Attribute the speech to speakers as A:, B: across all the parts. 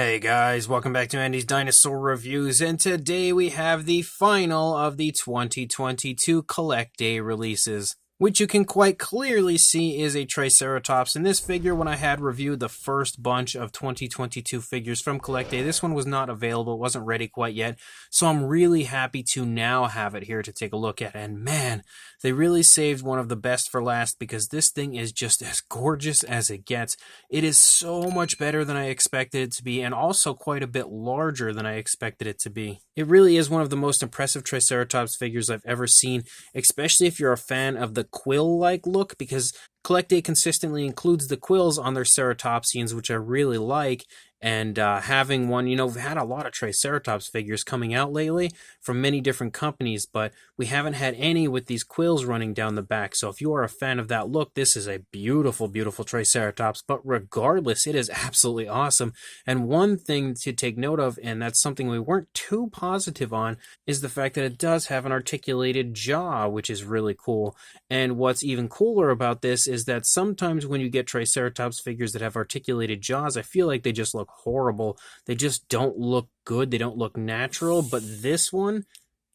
A: Hey guys, welcome back to Andy's Dinosaur Reviews, and today we have the final of the 2022 Collecta releases, which you can quite clearly see is a Triceratops. In this figure, when I had reviewed the first bunch of 2022 figures from Collecta, this one was not available, it wasn't ready quite yet, so I'm really happy to now have it here to take a look at, and man, they really saved one of the best for last because this thing is just as gorgeous as it gets. It is so much better than I expected it to be, and also quite a bit larger than I expected it to be. It really is one of the most impressive Triceratops figures I've ever seen, especially if you're a fan of the quill-like look, because Collecta consistently includes the quills on their ceratopsians, which I really like, and having one, we've had a lot of Triceratops figures coming out lately from many different companies, but we haven't had any with these quills running down the back, so if you are a fan of that look, this is a beautiful, beautiful Triceratops, but regardless, it is absolutely awesome, and one thing to take note of, and that's something we weren't too positive on, is the fact that it does have an articulated jaw, which is really cool, and what's even cooler about this is that sometimes when you get Triceratops figures that have articulated jaws, I feel like they just look horrible. They just don't look good. They don't look natural. But this one,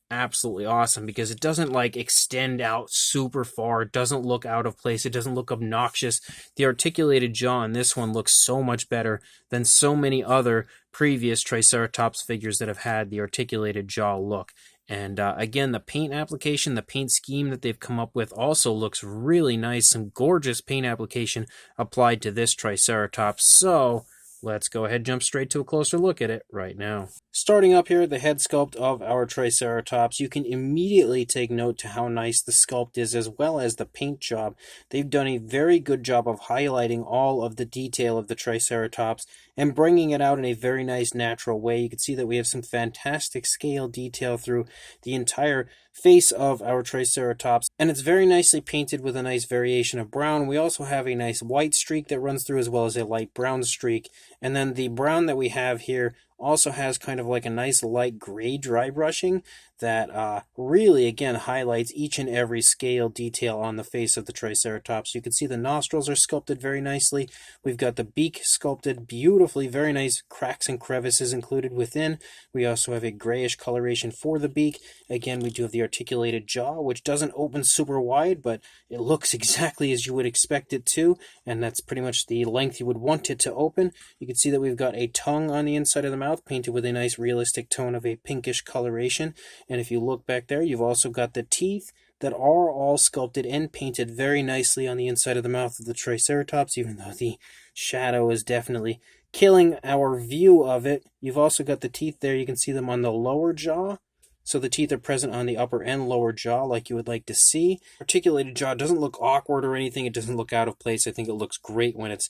A: absolutely awesome because it doesn't like extend out super far. It doesn't look out of place. It doesn't look obnoxious. The articulated jaw in this one looks so much better than so many other previous Triceratops figures that have had the articulated jaw look. And again, the paint application, the paint scheme that they've come up with also looks really nice. Some gorgeous paint application applied to this Triceratops. So let's go ahead and jump straight to a closer look at it right now. Starting up here, the head sculpt of our Triceratops, you can immediately take note to how nice the sculpt is as well as the paint job. They've done a very good job of highlighting all of the detail of the Triceratops and bringing it out in a very nice natural way. You can see that we have some fantastic scale detail through the entire face of our Triceratops, and it's very nicely painted with a nice variation of brown. We also have a nice white streak that runs through as well as a light brown streak, and then the brown that we have here also has kind of like a nice light gray dry brushing that really, again, highlights each and every scale detail on the face of the Triceratops. You can see the nostrils are sculpted very nicely. We've got the beak sculpted beautifully, very nice cracks and crevices included within. We also have a grayish coloration for the beak. Again, we do have the articulated jaw, which doesn't open super wide, but it looks exactly as you would expect it to, and that's pretty much the length you would want it to open. You can see that we've got a tongue on the inside of the mouth, painted with a nice realistic tone of a pinkish coloration. And if you look back there, you've also got the teeth that are all sculpted and painted very nicely on the inside of the mouth of the Triceratops, even though the shadow is definitely killing our view of it. You've also got the teeth there. You can see them on the lower jaw. So the teeth are present on the upper and lower jaw like you would like to see. Articulated jaw doesn't look awkward or anything. It doesn't look out of place. I think it looks great when it's,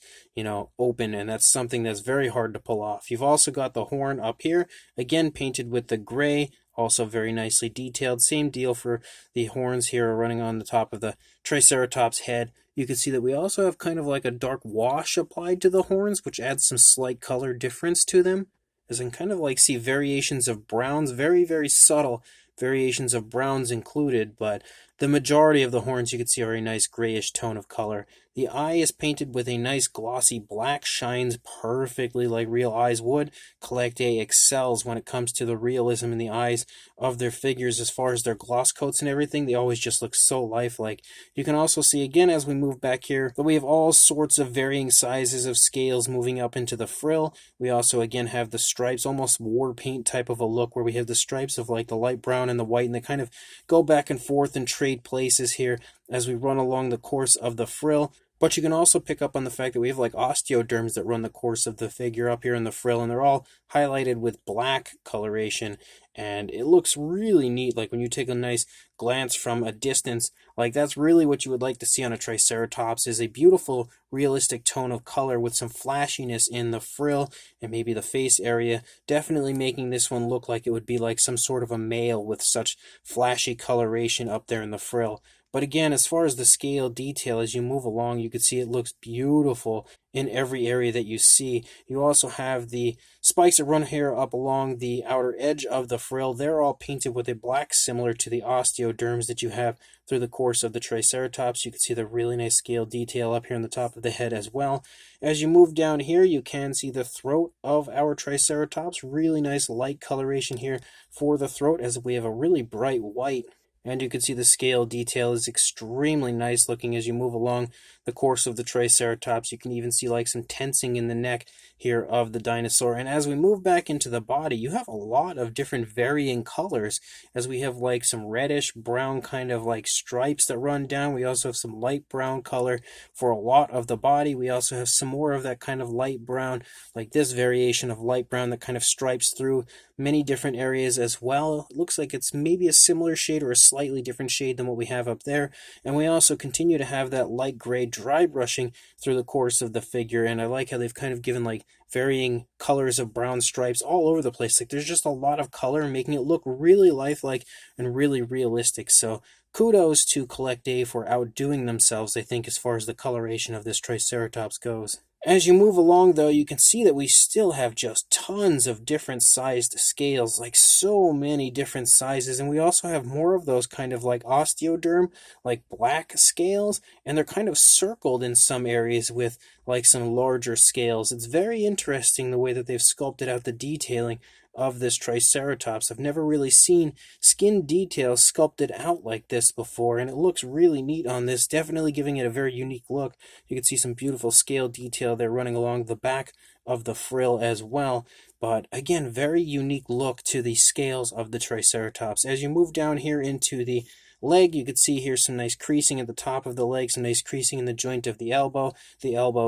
A: open, and that's something that's very hard to pull off. You've also got the horn up here, again painted with the gray, also very nicely detailed. Same deal for the horns here running on the top of the Triceratops head. You can see that we also have kind of like a dark wash applied to the horns, which adds some slight color difference to them. As I can kind of like see variations of browns, very, very subtle variations of browns included, but the majority of the horns you can see are a nice grayish tone of color. The eye is painted with a nice glossy black, shines perfectly like real eyes would. Collecta excels when it comes to the realism in the eyes of their figures as far as their gloss coats and everything. They always just look so lifelike. You can also see again as we move back here that we have all sorts of varying sizes of scales moving up into the frill. We also again have the stripes, almost war paint type of a look where we have the stripes of like the light brown and the white, and they kind of go back and forth and trade places here as we run along the course of the frill. But you can also pick up on the fact that we have like osteoderms that run the course of the figure up here in the frill, and they're all highlighted with black coloration, and it looks really neat. Like when you take a nice glance from a distance, like that's really what you would like to see on a Triceratops, is a beautiful realistic tone of color with some flashiness in the frill and maybe the face area, definitely making this one look like it would be like some sort of a male with such flashy coloration up there in the frill. But again, as far as the scale detail, as you move along, you can see it looks beautiful in every area that you see. You also have the spikes that run here up along the outer edge of the frill. They're all painted with a black, similar to the osteoderms that you have through the course of the Triceratops. You can see the really nice scale detail up here on the top of the head as well. As you move down here, you can see the throat of our Triceratops. Really nice light coloration here for the throat, as we have a really bright white. And you can see the scale detail is extremely nice looking as you move along the course of the Triceratops. You can even see like some tensing in the neck here of the dinosaur. And as we move back into the body, you have a lot of different varying colors, as we have like some reddish brown kind of like stripes that run down. We also have some light brown color for a lot of the body. We also have some more of that kind of light brown, like this variation of light brown that kind of stripes through many different areas as well. It looks like it's maybe a similar shade or a slightly different shade than what we have up there. And we also continue to have that light gray dry brushing through the course of the figure. And I like how they've kind of given like varying colors of brown stripes all over the place. Like there's just a lot of color, making it look really lifelike and really realistic. So kudos to Collecta for outdoing themselves, I think, as far as the coloration of this Triceratops goes. As you move along, though, you can see that we still have just tons of different sized scales, like so many different sizes, and we also have more of those kind of like osteoderm, like black scales, and they're kind of circled in some areas with like some larger scales. It's very interesting the way that they've sculpted out the detailing of this Triceratops. I've never really seen skin details sculpted out like this before, and it looks really neat on this, definitely giving it a very unique look. You can see some beautiful scale detail there running along the back of the frill as well. But again, very unique look to the scales of the Triceratops. As you move down here into the leg, you can see here some nice creasing at the top of the leg, some nice creasing in the joint of the elbow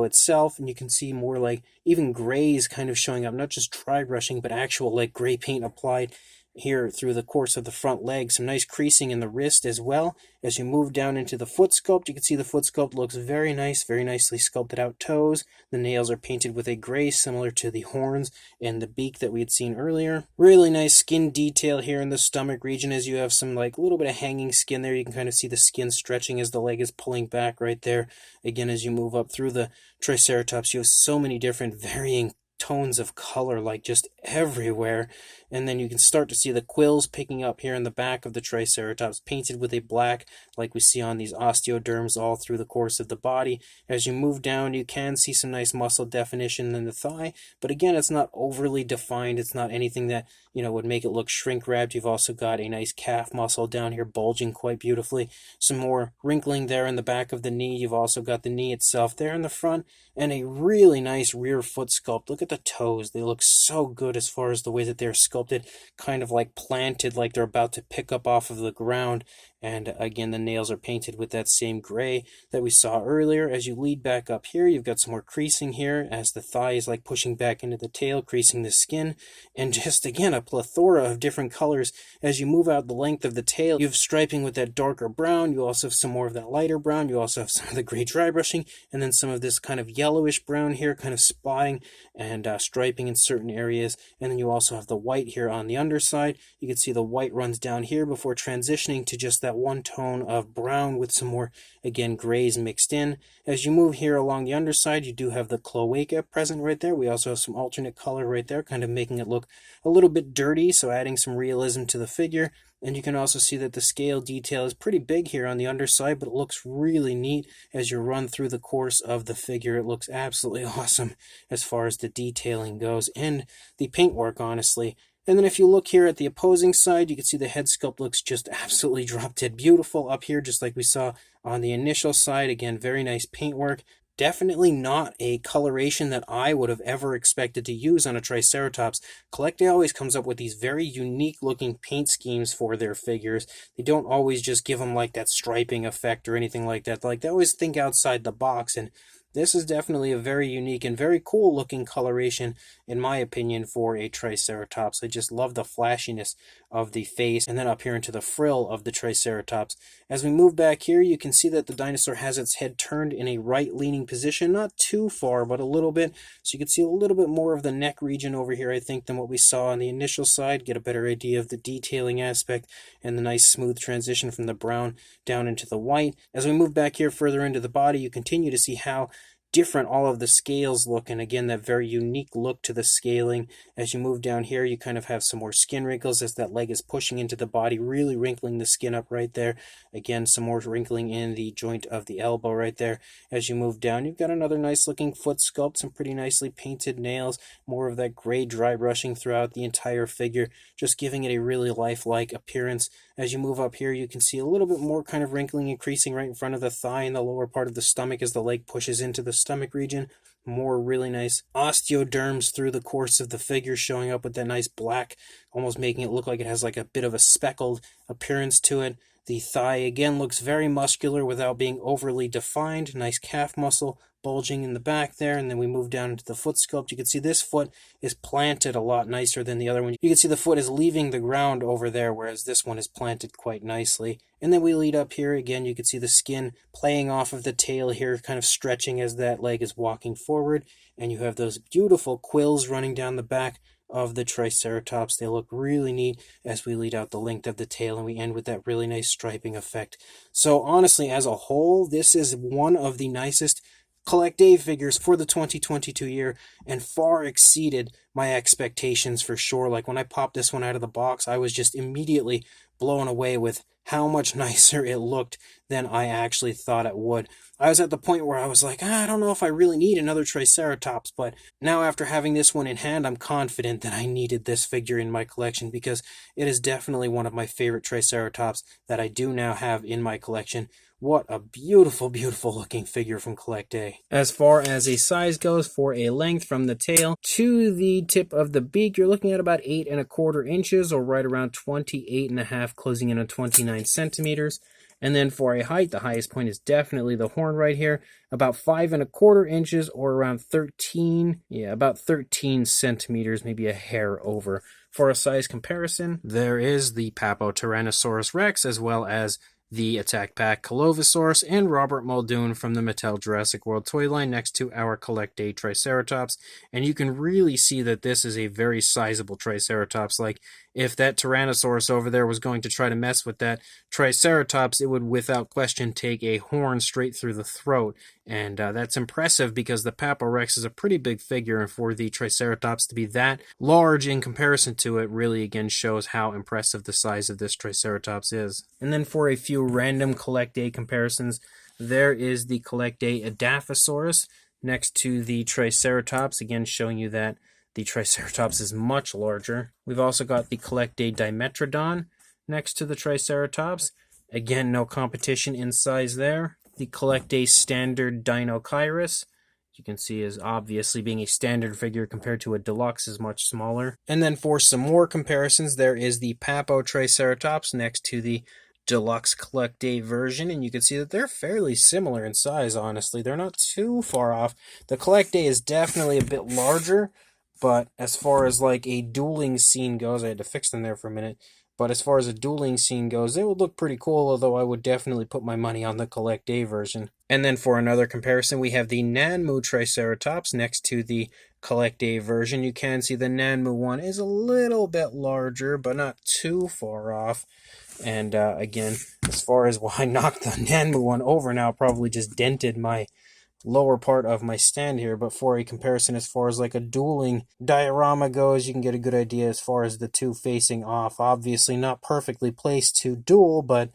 A: itself, and you can see more like even grays kind of showing up, not just dry brushing, but actual like gray paint applied here through the course of the front leg. Some nice creasing in the wrist as well. As you move down into the foot sculpt, you can see the foot sculpt looks very nice, very nicely sculpted out toes. The nails are painted with a gray similar to the horns and the beak that we had seen earlier. Really nice skin detail here in the stomach region, as you have some like a little bit of hanging skin there. You can kind of see the skin stretching as the leg is pulling back right there. Again, as you move up through the Triceratops, you have so many different varying tones of color like just everywhere. And then you can start to see the quills picking up here in the back of the Triceratops, painted with a black like we see on these osteoderms all through the course of the body. As you move down, you can see some nice muscle definition in the thigh, but again, it's not overly defined. It's not anything that, would make it look shrink wrapped. You've also got a nice calf muscle down here bulging quite beautifully. Some more wrinkling there in the back of the knee. You've also got the knee itself there in the front, and a really nice rear foot sculpt. Look at the toes. They look so good as far as the way that they're sculpted, kind of like planted, like they're about to pick up off of the ground. And again, the nails are painted with that same gray that we saw earlier. As you lead back up here, you've got some more creasing here as the thigh is like pushing back into the tail, creasing the skin. And just again, a plethora of different colors. As you move out the length of the tail, you have striping with that darker brown. You also have some more of that lighter brown. You also have some of the gray dry brushing, and then some of this kind of yellowish brown here, kind of spotting and striping in certain areas. And then you also have the white here on the underside. You can see the white runs down here before transitioning to just that one tone of brown with some more, again, grays mixed in. As you move here along the underside, you do have the cloaca present right there. We also have some alternate color right there, kind of making it look a little bit dirty, so adding some realism to the figure. And you can also see that the scale detail is pretty big here on the underside, but it looks really neat as you run through the course of the figure. It looks absolutely awesome as far as the detailing goes, and the paintwork, honestly. And then if you look here at the opposing side, you can see the head sculpt looks just absolutely drop dead beautiful up here, just like we saw on the initial side. Again, very nice paintwork. Definitely not a coloration that I would have ever expected to use on a Triceratops. Collecta always comes up with these very unique looking paint schemes for their figures. They don't always just give them like that striping effect or anything like that. Like, they always think outside the box, and this is definitely a very unique and very cool looking coloration, in my opinion, for a Triceratops. I just love the flashiness of the face, and then up here into the frill of the Triceratops. As we move back here, you can see that the dinosaur has its head turned in a right-leaning position, not too far, but a little bit. So you can see a little bit more of the neck region over here, I think, than what we saw on the initial side. Get a better idea of the detailing aspect and the nice smooth transition from the brown down into the white. As we move back here further into the body, you continue to see how different all of the scales look, and again that very unique look to the scaling. As you move down here, you kind of have some more skin wrinkles as that leg is pushing into the body, really wrinkling the skin up right there. Again, some more wrinkling in the joint of the elbow right there. As you move down, you've got another nice looking foot sculpt, some pretty nicely painted nails, more of that gray dry brushing throughout the entire figure, just giving it a really lifelike appearance. As you move up here, you can see a little bit more kind of wrinkling and creasing right in front of the thigh and the lower part of the stomach as the leg pushes into the stomach region. More really nice osteoderms through the course of the figure, showing up with that nice black, almost making it look like it has like a bit of a speckled appearance to it. The thigh again looks very muscular without being overly defined. Nice calf muscle bulging in the back there. And then we move down into the foot sculpt. You can see this foot is planted a lot nicer than the other one. You can see the foot is leaving the ground over there, whereas this one is planted quite nicely. And then we lead up here again. You can see the skin playing off of the tail here, kind of stretching as that leg is walking forward. And you have those beautiful quills running down the back of the Triceratops. They look really neat as we lead out the length of the tail, and we end with that really nice striping effect. So honestly, as a whole, this is one of the nicest Collecta figures for the 2022 year, and far exceeded my expectations for sure. Like when I popped this one out of the box, I was just immediately blown away with how much nicer it looked than I actually thought it would. I was at the point where I was like, I don't know if I really need another Triceratops, but now after having this one in hand, I'm confident that I needed this figure in my collection, because it is definitely one of my favorite Triceratops that I do now have in my collection. What a beautiful, beautiful looking figure from Collecta. As far as a size goes, for a length from the tail to the tip of the beak, you're looking at about 8¼ inches, or right around 28½, closing in on 29 centimeters. And then for a height, the highest point is definitely the horn right here, about 5¼ inches, or around 13 centimeters, maybe a hair over. For a size comparison, there is the Papotyrannosaurus Rex, as well as the Attack Pack Colovosaurus, and Robert Muldoon from the Mattel Jurassic World toy line next to our Collecta Triceratops. And you can really see that this is a very sizable Triceratops. Like, if that Tyrannosaurus over there was going to try to mess with that Triceratops, it would without question take a horn straight through the throat. And that's impressive, because the Paporex is a pretty big figure, and for the Triceratops to be that large in comparison to it really again shows how impressive the size of this Triceratops is. And then for a few random Collecta comparisons, there is the Collecta Edaphosaurus next to the Triceratops, again showing you that the Triceratops is much larger. We've also got the Collecta Dimetrodon next to the Triceratops. Again, no competition in size there. The Collecta Standard Dinochirus, you can see, is obviously being a standard figure compared to a deluxe, is much smaller. And then for some more comparisons, there is the Papotriceratops next to the Deluxe Collecta version, and you can see that they're fairly similar in size, honestly. They're not too far off. The Collecta is definitely a bit larger, but as far as like a dueling scene goes, I had to fix them there for a minute. But as far as a dueling scene goes, they would look pretty cool, although I would definitely put my money on the Collecta version. And then for another comparison, we have the Nanmu Triceratops next to the Collecta version. You can see the Nanmu one is a little bit larger, but not too far off. And again, as far as why I knocked the Nanmu one over now, probably just dented my lower part of my stand here, but for a comparison as far as like a dueling diorama goes, you can get a good idea as far as the two facing off. Obviously not perfectly placed to duel, but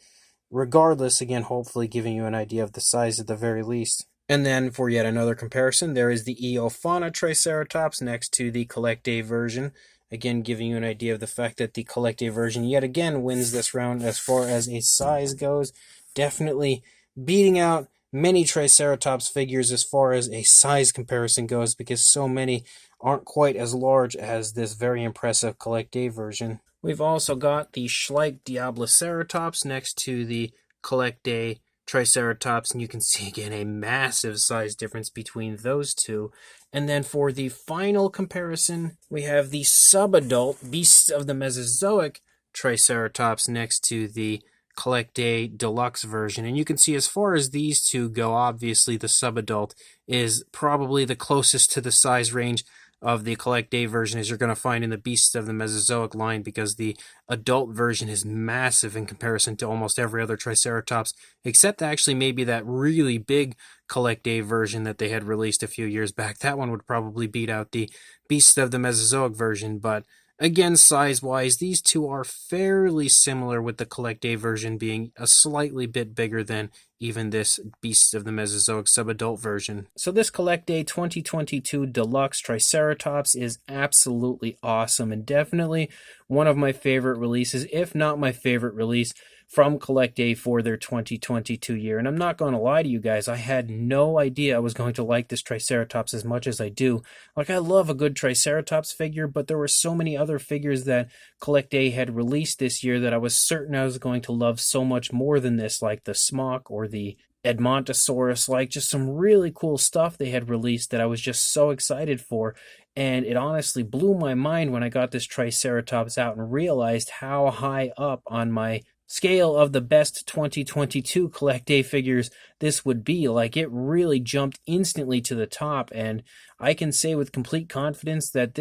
A: regardless, again, hopefully giving you an idea of the size at the very least. And then for yet another comparison, there is the Eofauna Triceratops next to the Collecta version. Again, giving you an idea of the fact that the Collecta version yet again wins this round as far as a size goes. Definitely beating out many Triceratops figures as far as a size comparison goes, because so many aren't quite as large as this very impressive Collecta version. We've also got the Schleich Diabloceratops next to the Collecta Triceratops, and you can see again a massive size difference between those two. And then for the final comparison, we have the subadult Beasts of the Mesozoic Triceratops next to the Collecta Deluxe version. And you can see, as far as these two go, obviously the subadult is probably the closest to the size range of the Collecta version as you're going to find in the Beasts of the Mesozoic line, because the adult version is massive in comparison to almost every other Triceratops, except actually maybe that really big Collecta version that they had released a few years back. That one would probably beat out the Beasts of the Mesozoic version, but again, size-wise, these two are fairly similar, with the Collecta version being a slightly bit bigger than even this Beasts of the Mesozoic subadult version. So this Collecta 2022 Deluxe Triceratops is absolutely awesome, and definitely one of my favorite releases, if not my favorite release, from Collecta for their 2022 year. And I'm not going to lie to you guys, I had no idea I was going to like this Triceratops as much as I do. Like, I love a good Triceratops figure, but there were so many other figures that Collecta had released this year that I was certain I was going to love so much more than this, like the Smock or the Edmontosaurus, like just some really cool stuff they had released that I was just so excited for. And it honestly blew my mind when I got this Triceratops out and realized how high up on my scale of the best 2022 Collecta figures this would be. Like, it really jumped instantly to the top, and I can say with complete confidence that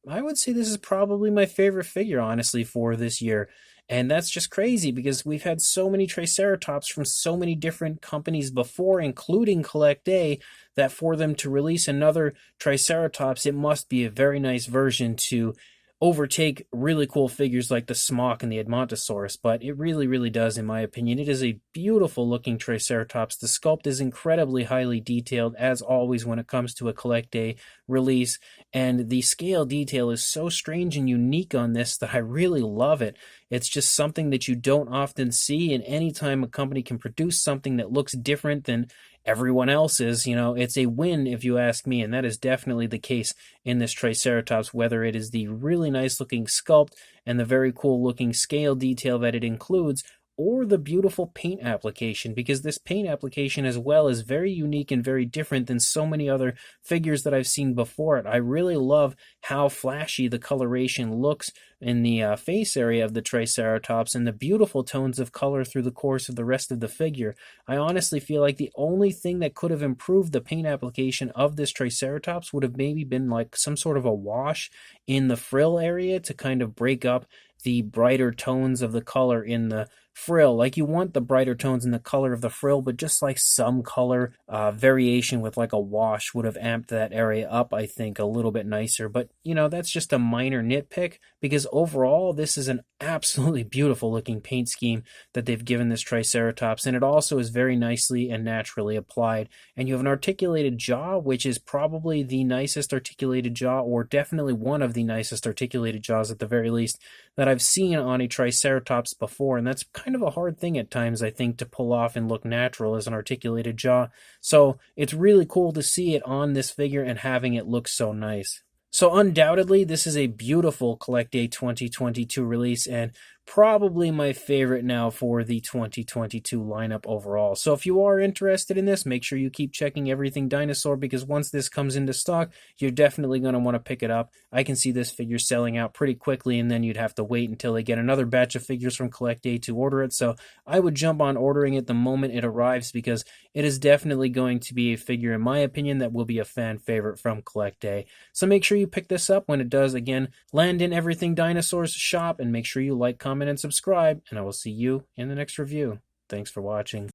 A: I would say this is probably my favorite figure, honestly, for this year. And that's just crazy, because we've had so many Triceratops from so many different companies before, including Collecta, that for them to release another Triceratops, it must be a very nice version to overtake really cool figures like the Smock and the Edmontosaurus. But it really, really does, in my opinion. It is a beautiful looking Triceratops. The sculpt is incredibly highly detailed, as always when it comes to a Collecta release, and the scale detail is so strange and unique on this that I really love it. It's just something that you don't often see, and anytime a company can produce something that looks different than everyone else's, it's a win if you ask me, and that is definitely the case in this Triceratops, whether it is the really nice looking sculpt and the very cool looking scale detail that it includes, or the beautiful paint application, because this paint application as well is very unique and very different than so many other figures that I've seen before it. I really love how flashy the coloration looks in the face area of the Triceratops, and the beautiful tones of color through the course of the rest of the figure. I honestly feel like the only thing that could have improved the paint application of this Triceratops would have maybe been like some sort of a wash in the frill area to kind of break up the brighter tones of the color in the frill. Like, you want the brighter tones in the color of the frill, but just like some color variation with like a wash would have amped that area up, I think, a little bit nicer. But that's just a minor nitpick, because overall this is an absolutely beautiful looking paint scheme that they've given this Triceratops, and it also is very nicely and naturally applied. And you have an articulated jaw, which is probably the nicest articulated jaw, or definitely one of the nicest articulated jaws at the very least, that I've seen on a Triceratops before. And that's kind of a hard thing at times, I think, to pull off and look natural as an articulated jaw. So it's really cool to see it on this figure and having it look so nice. So undoubtedly, this is a beautiful Collecta 2022 release, and probably my favorite now for the 2022 lineup overall. So if you are interested in this, make sure you keep checking Everything Dinosaur, because once this comes into stock, you're definitely going to want to pick it up. I can see this figure selling out pretty quickly, and then you'd have to wait until they get another batch of figures from Collecta to order it. So I would jump on ordering it the moment it arrives, because it is definitely going to be a figure, in my opinion, that will be a fan favorite from Collecta. So make sure you pick this up when it does, again, land in Everything Dinosaur's shop, and make sure you like, comment, and subscribe, and I will see you in the next review. Thanks for watching.